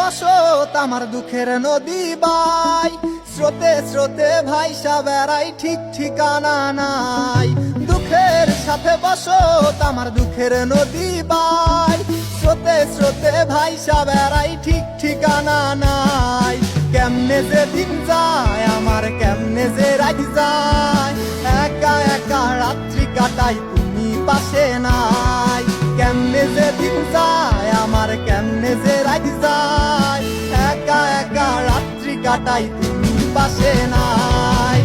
বসত আমার দুঃখের নদী বাই, স্রোতে স্রোতে ভাইসা বেড়াই ঠিক ঠিকানা নাই। দুঃখের সাথে বসত আমার দুঃখের নদী বাই, স্রোতে স্রোতে ভাইসা বেড়াই ঠিক ঠিকানা নাই। কেমনে যে দিন যায় আমার, কেমনে যে রাত যায়, একা একা রাত্রি কাটাই তুমি পাশে নাই। কেমনে যে দিন যায় আমার, কেমনে যে রাত যায়, একা একা রাত্রি কাটাই তুমি পাশে নাই।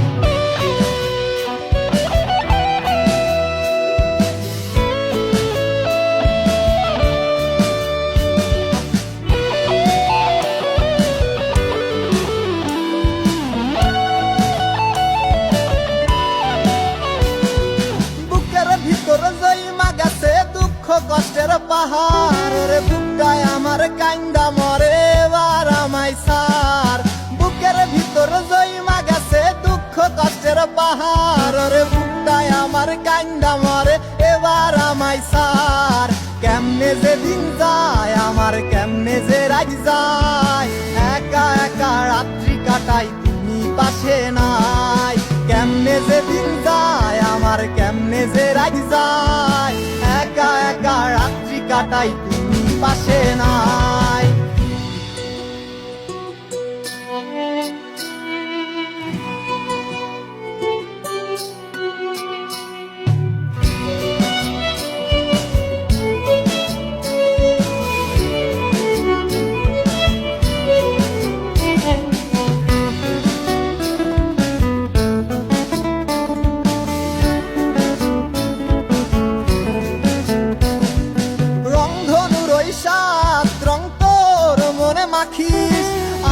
কষ্টের পাহাড় রে বুকটায় আমার কান্দা মরে এবার আমায় সার। বুকের ভিতর জইমা গেছে দুঃখ কষ্টের পাহাড় রে বুকটায় আমার কান্দা মরে এবার আমায় সার। কেমনে যে দিন যায় আমার, কেমনে যে রাত যায়, একা একা রাত্রি কাটাই তুমি পাশে নাই। কেমনে যে দিন যায় আমার, কেমনে যে রাত যায়, একা একা রাত্রি কাটাই তুমি পাশে নাই।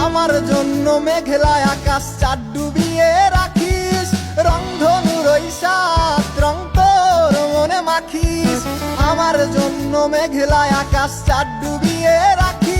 আমার জন্য মেঘলা আকাশ চাঁদ ডুবিয়ে রাখিস, রংধনুর ওই সাত রং তোর মনে মাখিস। আমার জন্য মেঘলা আকাশ চাঁদ ডুবিয়ে রাখিস।